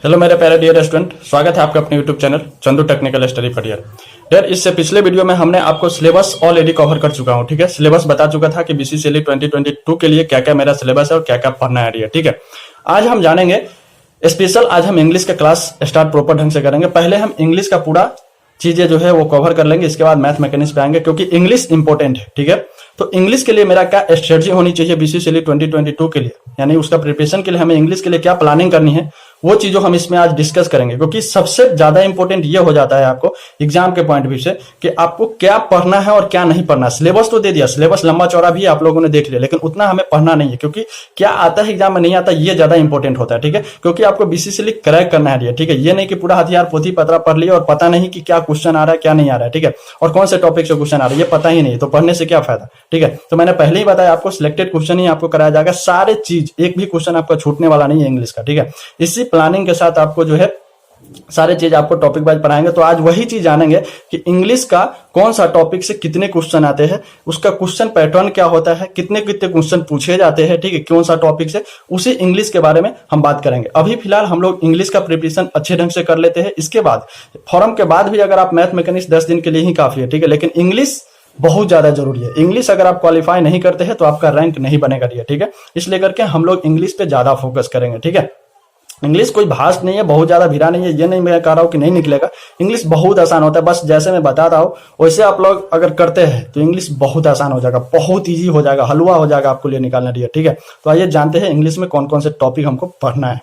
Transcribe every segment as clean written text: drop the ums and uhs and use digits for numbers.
Hello मेरे प्यारे dear student, स्वागत है आपका अपने YouTube channel Chandu technical study पढ़ियर। यार इससे पिछले वीडियो में हमने आपको सिलेबस ऑलरेडी कवर कर चुका हूं। ठीक है, सिलेबस बता चुका था कि बीसीसीएल 2022 के लिए क्या क्या मेरा सिलेबस है और क्या क्या पढ़ना है। ठीक है, आज हम जानेंगे स्पेशल। आज हम इंग्लिश का क्लास स्टार्ट प्रॉपर ढंग से करेंगे। पहले हम इंग्लिश का पूरा चीजें जो है वो कवर कर लेंगे, इसके बाद मैथ मैकेनिक्स पे आएंगे क्योंकि इंग्लिश इंपॉर्टेंट है। ठीक है, तो इंग्लिश के लिए मेरा क्या स्ट्रेटजी होनी चाहिए बीसीसीएल 2022 के लिए, यानी उसका प्रिपरेशन के लिए हमें इंग्लिश के लिए क्या प्लानिंग करनी है, वो चीजों हम इसमें आज डिस्कस करेंगे। क्योंकि सबसे ज्यादा इंपॉर्टेंट ये हो जाता है आपको एग्जाम के पॉइंट व्यू से कि आपको क्या पढ़ना है और क्या नहीं पढ़ना। सिलेबस तो दे दिया, सिलेबस लंबा चौड़ा भी आप लोगों ने देख लिया, लेकिन उतना हमें पढ़ना नहीं है क्योंकि क्या आता है एग्जाम में नहीं आता ये ज्यादा इंपॉर्टेंट होता है। ठीक है, क्योंकि आपको बीसीसीएल क्रैक करना है। ठीक है, ये नहीं कि पूरा हथियार पोथी पतरा पढ़ लिया और पता नहीं कि क्या क्वेश्चन आ रहा है क्या नहीं आ रहा है। ठीक है, और कौन से टॉपिक से क्वेश्चन आ रहा है ये पता ही नहीं, तो पढ़ने से क्या फायदा। ठीक है, तो मैंने पहले ही बताया आपको सिलेक्टेड क्वेश्चन ही आपको कराया जाएगा, सारे चीज एक भी क्वेश्चन आपका छूटने वाला नहीं है इंग्लिश का। ठीक है, इसी प्लानिंग के साथ आपको जो है सारे चीज आपको टॉपिक वाइज पढ़ाएंगे। तो आज वही चीज जानेंगे कि इंग्लिश का कौन सा टॉपिक से कितने क्वेश्चन आते हैं, उसका क्वेश्चन पैटर्न क्या होता है, कितने कितने क्वेश्चन पूछे जाते हैं। ठीक है, कौन सा टॉपिक से, उसी इंग्लिश के बारे में हम बात करेंगे। अभी फिलहाल हम लोग इंग्लिश का प्रिपरेशन अच्छे ढंग से कर लेते हैं। इसके बाद फॉरम के बाद भी अगर आप मैथ मैकेनिक्स 10 दिन के लिए ही काफी है। ठीक है, लेकिन इंग्लिश बहुत ज्यादा जरूरी है। इंग्लिश अगर आप क्वालिफाई नहीं करते हैं तो आपका रैंक नहीं बनेगा। ठीक है, इसलिए करके हम लोग इंग्लिश पे ज्यादा फोकस करेंगे। ठीक है, इंग्लिश कोई भाष नहीं है, बहुत ज्यादा भिड़ा नहीं है, ये नहीं मैं कह रहा हूं कि नहीं निकलेगा। इंग्लिश बहुत आसान होता है, बस जैसे मैं बता रहा हूं वैसे आप लोग अगर करते हैं तो इंग्लिश बहुत आसान हो जाएगा, बहुत इजी हो जाएगा, हलवा हो जाएगा आपको लिए निकालना। ठीक है, तो आइए जानते हैं इंग्लिश में कौन कौन से टॉपिक हमको पढ़ना है।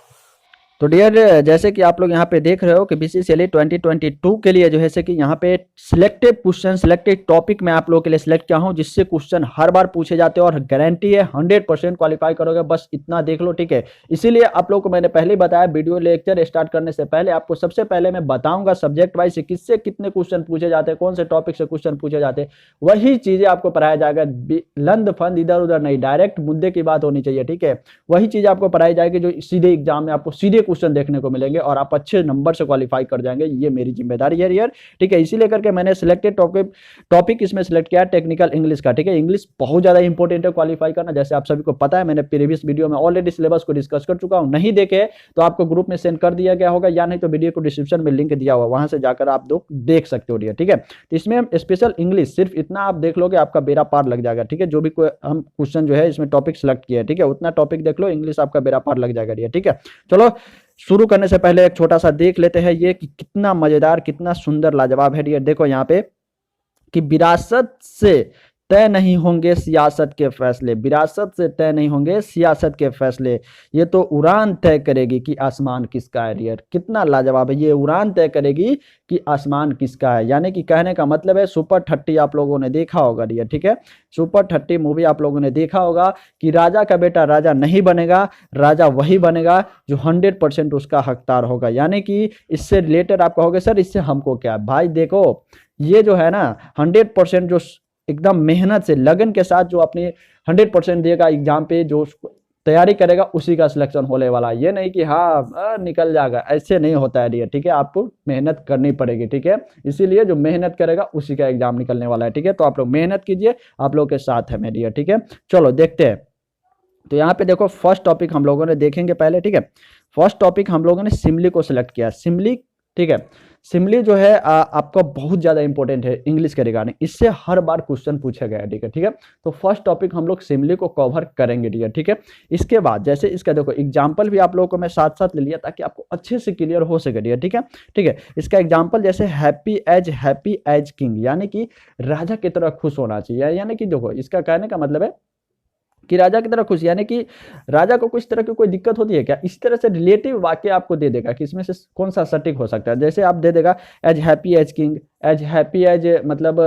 तो डियर, जैसे कि आप लोग यहाँ पे देख रहे हो कि बीसीसीएल 2022 के लिए जो है कि यहाँ पे सिलेक्टेड क्वेश्चन, सिलेक्टेड टॉपिक मैं आप लोगों के लिए सिलेक्ट किया हूँ, जिससे क्वेश्चन हर बार पूछे जाते हैं और गारंटी है 100% क्वालिफाई करोगे। बस इतना देख लो। ठीक है, इसीलिए आप लोग को मैंने पहले ही बताया, वीडियो लेक्चर स्टार्ट करने से पहले आपको सबसे पहले मैं बताऊंगा सब्जेक्ट वाइज से किससे कितने क्वेश्चन पूछे जाते हैं, कौन से टॉपिक से क्वेश्चन पूछे जाते हैं, वही चीजें आपको पढ़ाया जाएगा। लंद फंद इधर उधर नहीं, डायरेक्ट मुद्दे की बात होनी चाहिए। ठीक है, वही चीज आपको पढ़ाई जाएगी जो सीधे एग्जाम में आपको सीधे क्वेश्चन देखने को मिलेंगे और आप अच्छे नंबर से क्वालिफाई कर जाएंगे। ये मेरी जिम्मेदारी है यार। ठीक है, इसीलिए करके मैंने सिलेक्टेड टॉपिक इसमें सिलेक्ट किया टेक्निकल इंग्लिश का। ठीक है, इंग्लिश बहुत ज्यादा इंपॉर्टेंट है क्वालिफाई करना, जैसे आप सभी को पता है। मैंने प्रीवियस वीडियो में ऑलरेडी सिलेबस को डिस्कस कर चुका हूं, नहीं देखे तो आपको ग्रुप में सेंड कर दिया गया होगा, या नहीं तो वीडियो को डिस्क्रिप्शन में लिंक दिया हुआ, वहां से जाकर आप लोग देख सकते हो। ठीक है, तो इसमें स्पेशल इंग्लिश सिर्फ इतना आप देख लोगे आपका बेड़ा पार लग जाएगा। ठीक है, जो भी कोई हम क्वेश्चन जो है इसमें टॉपिक सिलेक्ट किया है, ठीक है, उतना टॉपिक देख लो, इंग्लिश आपका बेड़ा पार लग जाएगा। ठीक है, चलो शुरू करने से पहले एक छोटा सा देख लेते हैं ये कि कितना मजेदार, कितना सुंदर, लाजवाब है। ये देखो यहाँ पे कि विरासत से तय नहीं होंगे सियासत के फैसले, विरासत से तय नहीं होंगे सियासत के फैसले, ये तो उड़ान तय करेगी कि आसमान किसका है। डियर, कितना लाजवाब है, ये उड़ान तय करेगी कि आसमान किसका है। यानी कि कहने का मतलब है सुपर 30 आप लोगों ने देखा होगा। डियर, ठीक है, सुपर 30 मूवी आप लोगों ने देखा होगा कि राजा का बेटा राजा नहीं बनेगा, राजा वही बनेगा जो 100% उसका हकदार होगा। यानी कि इससे रिलेटेड आप कहोगे सर इससे हमको क्या। भाई देखो, ये जो है ना 100% जो एकदम मेहनत से लगन के साथ जो अपनी 100% देगा एग्जाम पे, जो तैयारी करेगा उसी का सिलेक्शन होने वाला। ये नहीं कि हाँ निकल जाएगा, ऐसे नहीं होता है डियर। ठीक है, आपको मेहनत करनी पड़ेगी। ठीक है, इसीलिए जो मेहनत करेगा उसी का एग्जाम निकलने वाला है। ठीक है, तो आप लोग मेहनत कीजिए, आप लोग के साथ है मैं डियर। ठीक है, चलो देखते हैं। तो यहाँ पे देखो फर्स्ट टॉपिक हम लोगों ने देखेंगे पहले। ठीक है, फर्स्ट टॉपिक हम लोगों ने सिमली को सिलेक्ट किया। सिमली, ठीक है, सिमली जो है आपका बहुत ज्यादा इंपॉर्टेंट है इंग्लिश के रिगार्डिंग, इससे हर बार क्वेश्चन पूछा गया है। ठीक है, ठीक है, तो फर्स्ट टॉपिक हम लोग सिमली को कवर करेंगे। ठीक है, इसके बाद जैसे इसका देखो एग्जांपल भी आप लोगों को मैं साथ साथ ले लिया ताकि आपको अच्छे से क्लियर हो सके। ठीक है, ठीक है, इसका एग्जाम्पल जैसे हैप्पी एज किंग, यानी कि राजा की तरह खुश होना चाहिए। यानी कि देखो इसका कहने का मतलब है कि राजा की तरह खुश, यानी कि राजा को कुछ तरह की कोई दिक्कत होती है क्या, इस तरह से रिलेटिव वाक्य आपको दे देगा कि इसमें से कौन सा सटीक हो सकता है। जैसे आप दे देगा as happy as king, as happy as मतलब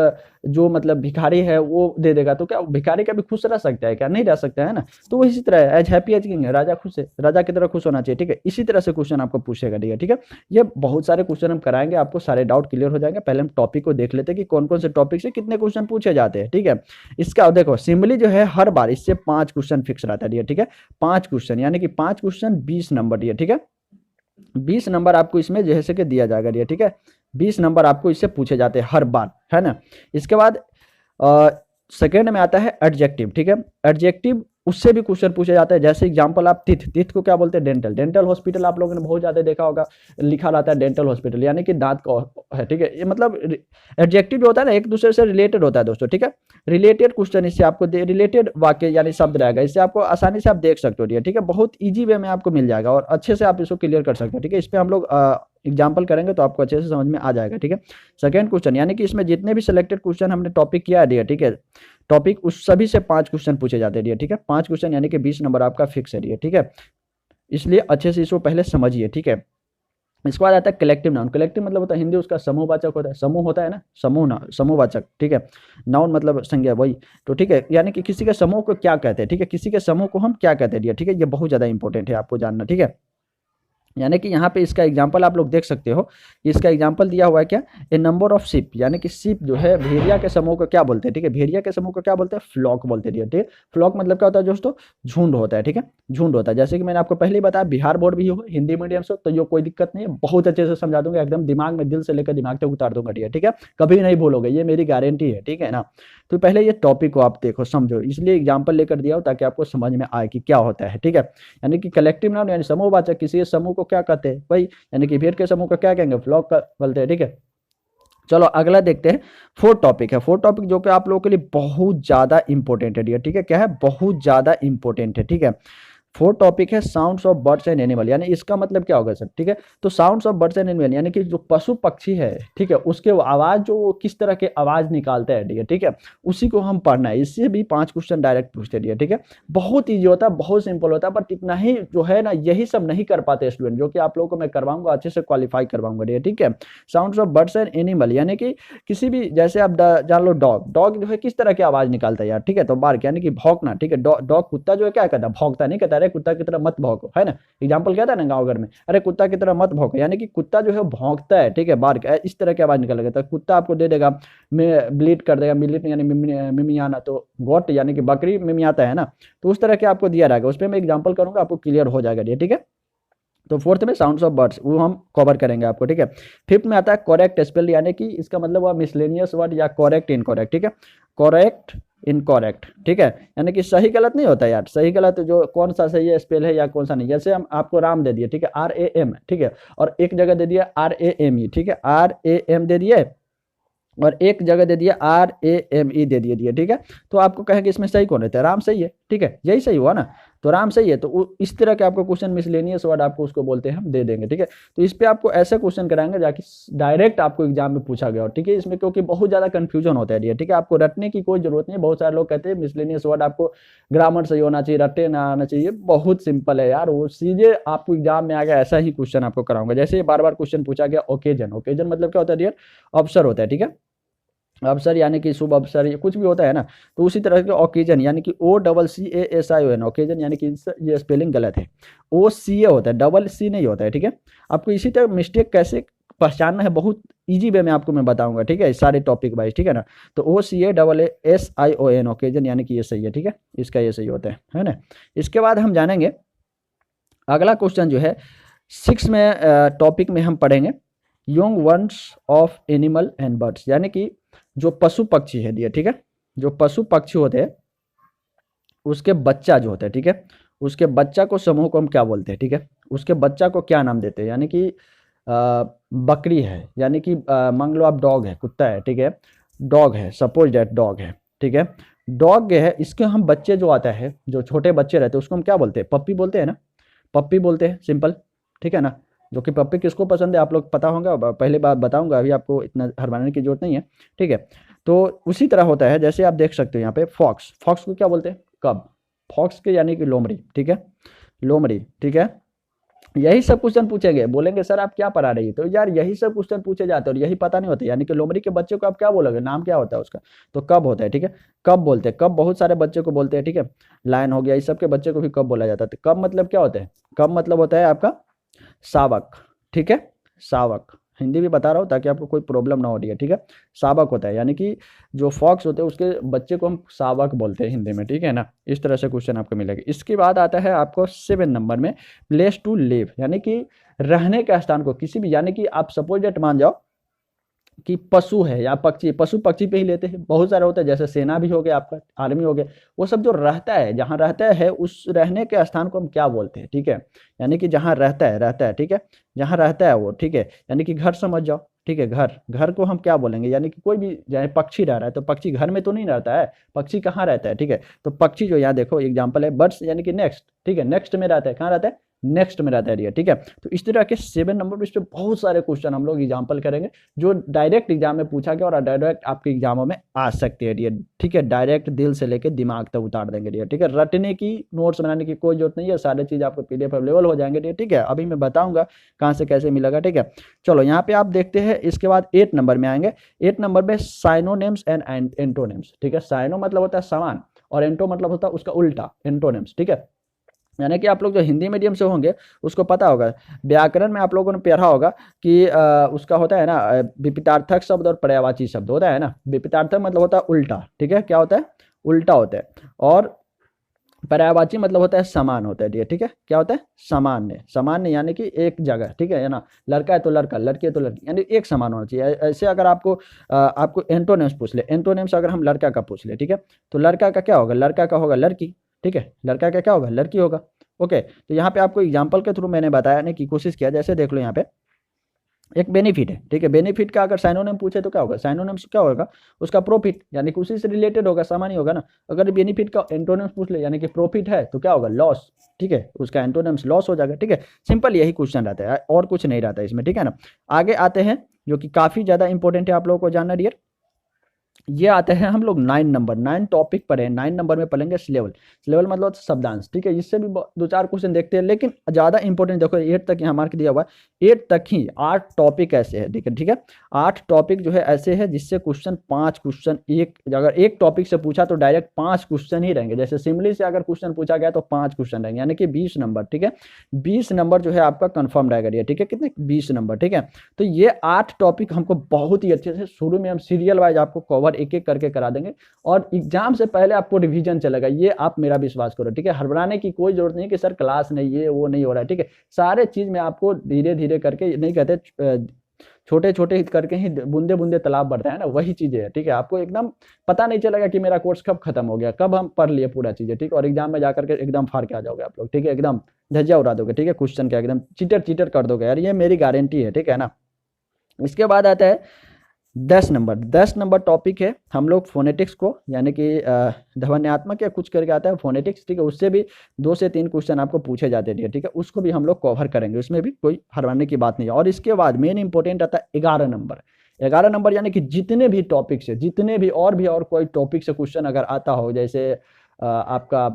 जो मतलब भिखारी है वो दे देगा, तो क्या भिखारी का भी खुश रह सकता है क्या, नहीं रह सकता है ना। तो इसी तरह एज हैप्पी एज किंग, राजा खुश है, राजा की तरह खुश होना चाहिए। ठीक है, इसी तरह से क्वेश्चन आपको पूछेगा। ठीक है, ये बहुत सारे क्वेश्चन हम कराएंगे, आपको सारे डाउट क्लियर हो जाएंगे। पहले हम टॉपिक को देख लेते हैं कि कौन कौन से टॉपिक से कितने क्वेश्चन पूछे जाते हैं। ठीक है, इसका देखो सिंबली जो है हर बार इससे 5 क्वेश्चन फिक्स रहता है। ठीक है, 5 क्वेश्चन, यानी कि 5 क्वेश्चन 20 नंबर दिए। ठीक है, 20 नंबर आपको इसमें जैसे कि दिया जाएगा। ठीक है, 20 नंबर आपको इससे पूछे जाते हैं हर बार, है ना। इसके बाद सेकेंड में आता है एडजेक्टिव। ठीक है, एडजेक्टिव उससे भी क्वेश्चन पूछे जाते हैं। जैसे एग्जांपल आप तिथ को क्या बोलते हैं? डेंटल। डेंटल हॉस्पिटल आप लोगों ने बहुत ज़्यादा देखा होगा, लिखा रहता है डेंटल हॉस्पिटल, यानी कि दांत का है, ठीक है। ये मतलब एडजेक्टिव जो होता है ना, एक दूसरे से रिलेटेड होता है दोस्तों, ठीक है। रिलेटेड क्वेश्चन इससे आपको रिलेटेड वाक्य यानी शब्द रहेगा, इससे आपको आसानी से आप देख सकते हो, ठीक है। बहुत ईजी वे में आपको मिल जाएगा और अच्छे से आप इसको क्लियर कर सकते हो, ठीक है। इस पर हम लोग एग्जाम्पल करेंगे तो आपको अच्छे से समझ में आ जाएगा, ठीक है। सेकंड क्वेश्चन, यानी कि इसमें जितने भी सिलेक्टेड क्वेश्चन हमने टॉपिक किया है, ठीक है, टॉपिक उस सभी से 5 क्वेश्चन पूछे जाते हैं, ठीक है। 5 क्वेश्चन यानी कि 20 नंबर आपका फिक्स है, ठीक है। इसलिए अच्छे से इसको पहले समझिए, ठीक है। इसके बाद आता है कलेक्टिव नाउन। कलेक्टिव मतलब होता है हिंदी उसका समूहवाचक होता है, समूह होता है ना, समूह ना, समूहवाचक, ठीक है। नाउन मतलब संज्ञा, वही तो, ठीक है। यानी कि किसी के समूह को क्या कहते हैं, ठीक है, किसी के समूह को हम क्या कहते हैं, ठीक है। ये बहुत ज़्यादा इंपॉर्टेंट है आपको जानना, ठीक है। यानी कि यहाँ पे इसका एग्जाम्पल आप लोग देख सकते हो, इसका एग्जाम्पल दिया हुआ है क्या? ए नंबर ऑफ शिप, यानी कि शिप जो है भेड़िया के समूह को क्या बोलते हैं, ठीक है। भेड़िया के समूह को क्या बोलते हैं? फ्लॉक बोलते हैं, ठीक है। फ्लॉक मतलब क्या होता है दोस्तों? झुंड होता है, ठीक है, झुंड होता है। जैसे कि मैंने आपको पहले ही बताया, बिहार बोर्ड भी हो, हिंदी मीडियम से, तो ये कोई दिक्कत नहीं है, बहुत अच्छे से समझा दूंगा, एकदम दिमाग में, दिल से लेकर दिमाग तक उतार दूंगा, ठीक है। कभी नहीं भूलोगे, ये मेरी गारंटी है, ठीक है ना। तो पहले ये टॉपिक को आप देखो, समझो, इसलिए एग्जाम्पल लेकर दिया हो ताकि आपको समझ में आए कि क्या होता है, ठीक है। यानी कि कलेक्टिव नाउन यानी समूहवाचक, किसी समूह को क्या कहते हैं भाई, यानी कि भेड़ के समूह को क्या कहेंगे? फ्लॉक का बोलते हैं, ठीक है। चलो अगला देखते हैं। फोर्थ टॉपिक है, फोर्थ टॉपिक जो कि आप लोगों के लिए बहुत ज्यादा इंपॉर्टेंट है, ठीक है। क्या है? बहुत ज्यादा इंपॉर्टेंट है, ठीक है। फोर्थ टॉपिक है sounds of birds and animal, यानी इसका मतलब क्या होगा सर, ठीक है। तो sounds of birds and animal यानी कि जो पशु पक्षी है, ठीक है, उसके आवाज, जो वो किस तरह के आवाज निकालते हैं, ठीक है, उसी को हम पढ़ना है। इससे भी 5 क्वेश्चन डायरेक्ट पूछते हैं, ठीक है। बहुत ईजी होता है, बहुत सिंपल होता है, बट इतना ही जो है ना, यही सब नहीं कर पाते स्टूडेंट, जो कि आप लोगों को मैं करवाऊंगा, अच्छे से क्वालिफाई करवाऊंगा, ठीक है। Sounds of birds and animal यानी कि किसी भी, जैसे आप जान लो डॉग, डॉग जो है किस तरह की आवाज निकालता है यार, ठीक है। तो बार्क यानी कि भौंकना, ठीक है। डॉग, कुत्ता जो है क्या कहता है? भौंकता नहीं कहता, अरे कुत्ता की तरह मत भौंको, है ना। एग्जाम्पल क्या था ना गाँव घर में, अरे कुत्ता की तरह मत भौंको, यानी कि कुत्ता जो है भौंकता है, ठीक है, बार्क, इस तरह की आवाज निकलेगा। तो कुत्ता आपको दे देगा, ब्लीड कर देगा, मिलिट यानी मिमियाना, तो गोट यानी कि बकरी मिमियाता है ना, तो उस तरह के आपको दिया रहेगा, उस पर मैं एग्जाम्पल करूंगा, आपको क्लियर हो जाएगा, ठीक है। तो फोर्थ में साउंड्स ऑफ बर्ड्स, वो हम कवर करेंगे आपको, ठीक है। फिफ्थ में आता है करेक्ट स्पेल, यानी कि इसका मतलब हुआ मिसलेनियस वर्ड या करेक्ट इनकरेक्ट, ठीक है। करेक्ट इनकरेक्ट, ठीक है, यानी कि सही गलत नहीं होता यार, सही गलत जो कौन सा सही है स्पेल है या कौन सा नहीं। जैसे हम आपको राम दे दिए, ठीक है, RAM, ठीक है, और एक जगह दे दिया RAME, ठीक है, RAM दे दिए, और एक जगह दे दिया RAME दे दिए, ठीक है। तो आपको कहेंगे इसमें सही कौन रहता है? राम सही है, ठीक है, यही सही हुआ ना, तो राम सही है। तो इस तरह के आपको क्वेश्चन मिसलेनियस वर्ड आपको उसको बोलते हैं, हम दे देंगे, ठीक है। तो इस पे आपको ऐसे क्वेश्चन कराएंगे जाकि डायरेक्ट आपको एग्जाम में पूछा गया हो, ठीक है। इसमें क्योंकि बहुत ज्यादा कंफ्यूजन होता है, ठीक है, आपको रटने की कोई जरूरत नहीं है। बहुत सारे लोग कहते हैं मिसलेनियस वर्ड आपको ग्रामर सही होना चाहिए, रटे ना आना चाहिए, बहुत सिंपल है यार, वो सीधे आपको एग्जाम में आ गया, ऐसा ही क्वेश्चन आपको कराऊंगा। जैसे बार बार क्वेश्चन पूछा गया ओकेजन, ओकेजन मतलब क्या होता है डियर? अवसर होता है, ठीक है। अवसर यानी कि शुभ अवसर, ये कुछ भी होता है ना, तो उसी तरह के ओकेजन यानी कि OCCASION, ओकेजन यानी कि ये स्पेलिंग गलत है, OCA होता है, CC नहीं होता है, ठीक है। आपको इसी तरह मिस्टेक कैसे पहचानना है, बहुत इजी वे में आपको मैं बताऊंगा, ठीक है, सारे टॉपिक वाइज, ठीक है ना। तो OCASION ओकेजन यानी कि ये सही है, ठीक है, इसका ये सही होता है ना। इसके बाद हम जानेंगे अगला क्वेश्चन जो है 6 में टॉपिक में हम पढ़ेंगे young ones of animal and birds, यानी कि जो पशु पक्षी है दिया, ठीक है, जो पशु पक्षी होते हैं उसके बच्चा जो होता है, ठीक है, उसके बच्चा को समूह को हम क्या बोलते हैं, ठीक है, उसके बच्चा को क्या नाम देते हैं। यानी कि बकरी है, यानी कि मान लो आप डॉग है, कुत्ता है, ठीक है, डॉग है, सपोज दैट डॉग है, ठीक है, डॉग है, इसके हम बच्चे जो आता है, जो छोटे बच्चे रहते हैं उसको हम क्या बोलते हैं? पप्पी बोलते हैं ना, पप्पी बोलते हैं, सिंपल, ठीक है ना। जो कि पप्पी किसको पसंद है आप लोग पता होगा, पहले बात बताऊंगा, अभी आपको इतना हरमाने की जरूरत नहीं है, ठीक है। तो उसी तरह होता है, जैसे आप देख सकते हो यहाँ पे फॉक्स, फॉक्स को क्या बोलते हैं? कब, फॉक्स के यानी कि लोमड़ी, ठीक है, लोमड़ी, ठीक है। यही सब क्वेश्चन पूछेंगे, बोलेंगे सर आप क्या पढ़ा रही है, तो यार यही सब क्वेश्चन पूछे जाते हैं और यही पता नहीं होता, यानी कि लोमड़ी के बच्चे को आप क्या बोलोगे, नाम क्या होता है उसका? तो कब होता है, ठीक है, कब बोलते हैं, कब बहुत सारे बच्चे को बोलते हैं, ठीक है। लायन हो गया, इस सब के बच्चे को भी कब बोला जाता है। तो कब मतलब क्या होता है? कब मतलब होता है आपका शावक, ठीक है, शावक, हिंदी भी बता रहा हूँ ताकि आपको कोई प्रॉब्लम ना हो रही है, ठीक है। शावक होता है, यानी कि जो फॉक्स होते हैं उसके बच्चे को हम शावक बोलते हैं हिंदी में, ठीक है ना। इस तरह से क्वेश्चन आपको मिलेगा। इसके बाद आता है आपको 7 नंबर में प्लेस टू लिव, यानी कि रहने का स्थान को किसी भी, यानी कि आप सपोज डेट मान जाओ कि पशु है या पक्षी, पशु पक्षी पे ही लेते हैं, बहुत सारे होते हैं, जैसे सेना भी हो गया आपका, आर्मी हो गया, वो सब जो रहता है, जहाँ रहता है उस रहने के स्थान को हम क्या बोलते हैं, ठीक है, यानी कि जहाँ रहता है, ठीक है, जहाँ रहता है वो, ठीक है, यानी कि घर समझ जाओ, ठीक है, घर, घर को हम क्या बोलेंगे, यानी कि कोई भी चाहे पक्षी रह रहा है तो पक्षी घर में तो नहीं रहता है, पक्षी कहाँ रहता है, ठीक है, तो पक्षी जो यहाँ देखो एग्जाम्पल है बर्ड्स, यानी कि नेक्स्ट, ठीक है, नेक्स्ट में रहता है, कहाँ रहता है, नेक्स्ट में रहता है डियर, ठीक है। तो इस तरह के 7 नंबर पे इस पे बहुत सारे क्वेश्चन हम लोग एग्जाम्पल करेंगे जो डायरेक्ट एग्जाम में पूछा गया और डायरेक्ट आपके एग्जामों में आ सकते हैं डियर, ठीक है, डायरेक्ट दिल से लेके दिमाग तक उतार देंगे डियर, ठीक है, रटने की, नोट्स बनाने की कोई जरूरत नहीं है, सारे चीज़ आपको पीडीएफ अवेलेबल हो जाएंगे डियर, ठीक है, अभी मैं बताऊंगा कहाँ से कैसे मिलेगा, ठीक है। चलो यहाँ पे आप देखते हैं, इसके बाद 8 नंबर में आएंगे, 8 नंबर में साइनोनिम्स एंड एंटोनिम्स, ठीक है, साइनो मतलब होता है समान और एंटो मतलब होता है उसका उल्टा, एंटोनिम्स, ठीक है, यानी कि आप लोग जो हिंदी मीडियम से होंगे उसको पता होगा, व्याकरण में आप लोगों ने पढ़ा होगा कि उसका होता है ना विपरीतार्थक शब्द और पर्यायवाची शब्द होता है ना, विपरीतार्थक मतलब होता है उल्टा, ठीक है, क्या होता है, उल्टा होता है, और पर्यायवाची मतलब होता है समान होता है, ठीक है, क्या होता है, सामान्य, सामान्य यानी कि एक जगह, ठीक है ना, लड़का है तो लड़का, लड़की है तो लड़की, यानी एक समान होना चाहिए। ऐसे अगर आपको एंटोनिम्स पूछ ले, एंटोनिम्स अगर हम लड़का का पूछ ले, ठीक है, तो लड़का का क्या होगा, लड़का का होगा लड़की, ठीक है, लड़का का क्या होगा, लड़की होगा, ओके। तो यहाँ पे आपको एग्जाम्पल के थ्रू मैंने बताने की कोशिश किया, जैसे देख लो यहाँ पे एक बेनिफिट है, ठीक है, बेनिफिट का अगर साइनोनिम पूछे तो क्या होगा, साइनोनिम क्या होगा, उसका प्रॉफिट, यानी कि उसी से रिलेटेड होगा, सामान ही होगा ना। अगर बेनिफिट का एंटोनिम्स पूछ ले यानी कि प्रॉफिट है तो क्या होगा, लॉस, ठीक है, उसका एंटोनिम्स लॉस हो जाएगा, ठीक है, सिंपल यही क्वेश्चन रहता है और कुछ नहीं रहता है इसमें, ठीक है ना। आगे आते हैं जो कि काफ़ी ज़्यादा इंपॉर्टेंट है आप लोगों को जानना डियर, ये आते हैं हम लोग 9 नंबर, 9 टॉपिक पढ़े, 9 नंबर में पढ़ेंगे सिलेबल, सिलेबल मतलब शब्दांश, ठीक है, इससे भी 2-4 क्वेश्चन देखते हैं, लेकिन ज़्यादा इंपॉर्टेंट देखो 8 तक यहाँ मार्क दिया हुआ है, 8 तक ही 8 टॉपिक ऐसे है, ठीक है, ठीक है, 8 टॉपिक जो है ऐसे है जिससे क्वेश्चन 5 क्वेश्चन, एक अगर एक टॉपिक से पूछा तो डायरेक्ट 5 क्वेश्चन ही रहेंगे, जैसे सिमली से अगर क्वेश्चन पूछा गया तो 5 क्वेश्चन रहेंगे, यानी कि 20 नंबर, ठीक है, 20 नंबर जो है आपका कन्फर्म रहेगा, ठीक है, कितने 20 नंबर, ठीक है। तो ये 8 टॉपिक हमको बहुत ही अच्छे से शुरू में हम सीरियल वाइज आपको कवर एक एक करके करा देंगे और एग्जाम से पहले आपको रिवीजन चलेगा, ये आप मेरा विश्वास करो, ठीक है, हड़बड़ाने की कोई जरूरत नहीं कि सर क्लास नहीं ये वो नहीं हो रहा है, ठीक है, सारे चीज में आपको धीरे धीरे करके, नहीं कहते छोटे छोटे करके ही बूंदे बूंदे तालाब बढ़ता है ना, वही चीजें है, ठीक है, आपको एकदम पता नहीं चलेगा कि मेरा कोर्स कब खत्म हो गया, कब हम पढ़ लिए पूरा चीजें, ठीक है, और एग्जाम में जाकर के एकदम फाड़ के आ जाओगे आप लोग, ठीक है, एकदम धज्जियां उड़ा दोगे, ठीक है, क्वेश्चन का एकदम चीटर चीटर कर दोगे यार, ये मेरी गारंटी है, ठीक है ना। इसके बाद आता है 10 नंबर टॉपिक है हम लोग फोनेटिक्स को, यानी कि ध्वन्यात्मक या कुछ करके आता है फोनेटिक्स, ठीक है, उससे भी 2 से 3 क्वेश्चन आपको पूछे जाते हैं, ठीक है, उसको भी हम लोग कवर करेंगे, उसमें भी कोई हरवाने की बात नहीं है। और इसके बाद मेन इंपॉर्टेंट आता है 11 नंबर, 11 नंबर यानी कि जितने भी टॉपिक से, जितने भी और कोई टॉपिक से क्वेश्चन अगर आता हो, जैसे आपका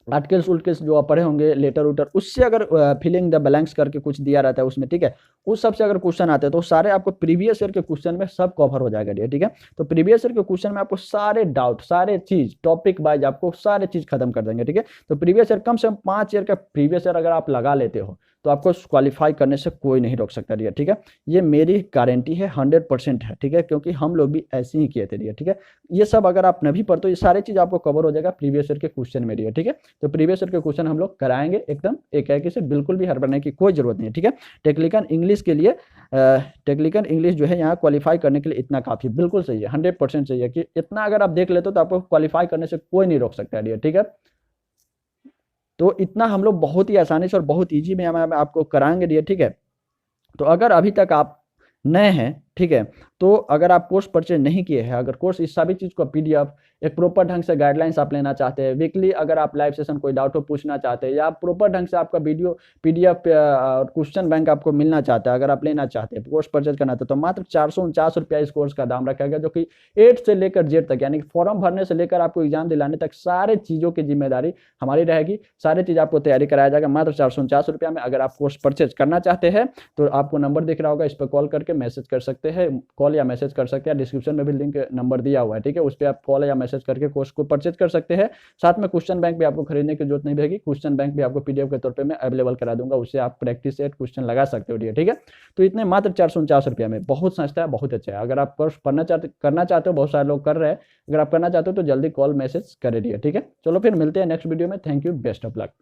आर्टिकल्स उल्टिकल्स जो आप पढ़े होंगे, लेटर उटर, उससे अगर फिलिंग द ब्लैंक्स करके कुछ दिया रहता है उसमें, ठीक है, उस सबसे अगर क्वेश्चन आते हैं तो सारे आपको प्रीवियस ईयर के क्वेश्चन में सब कवर हो जाएगा, ठीक है। तो प्रीवियस ईयर के क्वेश्चन में आपको सारे डाउट, सारे चीज टॉपिक वाइज आपको सारे चीज खत्म कर देंगे, ठीक है। तो प्रीवियस ईयर कम से कम 5 ईयर का प्रीवियस ईयर अगर आप लगा लेते हो तो आपको क्वालिफाई करने से कोई नहीं रोक सकता, ठीक है, ये मेरी गारंटी है, 100% है, ठीक है, क्योंकि हम लोग भी ऐसे ही किए थे, ठीक है। ये सब अगर आप नहीं पढ़ते तो ये सारी चीज आपको कवर हो जाएगा प्रीवियस ईयर के क्वेश्चन में, ठीक है। तो प्रीवियस ईयर के क्वेश्चन हम लोग कराएंगे एकदम एक से, बिल्कुल भी हड़बड़ाने की कोई जरूरत नहीं है, ठीक है। टेक्निकल इंग्लिश के लिए टेक्निकल इंग्लिश जो है यहाँ क्वालिफाई करने के लिए इतना काफी बिल्कुल सही है, 100% सही है कि इतना अगर आप देख लेते हो तो आपको क्वालिफाई करने से कोई नहीं रोक सकता है, ठीक है। तो इतना हम लोग बहुत ही आसानी से और बहुत ईजी में हम आपको कराएंगे, ठीक है। तो अगर अभी तक आप नए हैं, ठीक है, तो अगर आप कोर्स परचेज नहीं किए हैं, अगर कोर्स इस सभी चीज़ को पीडीएफ एक प्रॉपर ढंग से गाइडलाइंस आप लेना चाहते हैं, वीकली अगर आप लाइव सेशन कोई डाउट हो पूछना चाहते हैं, या प्रॉपर ढंग से आपका वीडियो पीडीएफ क्वेश्चन बैंक आपको मिलना चाहता है, अगर आप लेना चाहते हैं कोर्स परचेज करना तो मात्र 449 रुपया इस कोर्स का दाम रखा गया, जो कि 8 से लेकर जेड तक, यानी कि फॉर्म भरने से लेकर आपको एग्जाम दिलाने तक सारे चीज़ों की जिम्मेदारी हमारी रहेगी, सारी चीज़ आपको तैयारी कराया जाएगा मात्र 449 रुपया में। अगर आप कोर्स परचेज करना चाहते हैं तो आपको नंबर दिख रहा होगा, इस पर कॉल करके मैसेज कर सकते हैं, कॉल या मैसेज कर सकते हैं, डिस्क्रिप्शन में भी लिंक नंबर दिया हुआ है, ठीक है, उस पर आप कॉल या मैसेज करके कोर्स को परचेज कर सकते हैं। साथ में क्वेश्चन बैंक भी आपको खरीदने की जरूरत नहीं रहेगी, क्वेश्चन बैंक भी आपको पीडीएफ के तौर पे मैं अवेलेबल करा दूंगा, उससे आप प्रैक्टिस सेट क्वेश्चन लगा सकते हो, ठीक है। तो इतने मात्र 449 रुपया में बहुत सस्ता है, बहुत अच्छा है। अगर आप कोर्स करना चाहते हो, बहुत सारे लोग कर रहे हैं, अगर आप करना चाहते हो तो जल्दी कॉल मैसेज करिए, ठीक है। चलो फिर मिलते हैं नेक्स्ट वीडियो में, thank you, best of luck.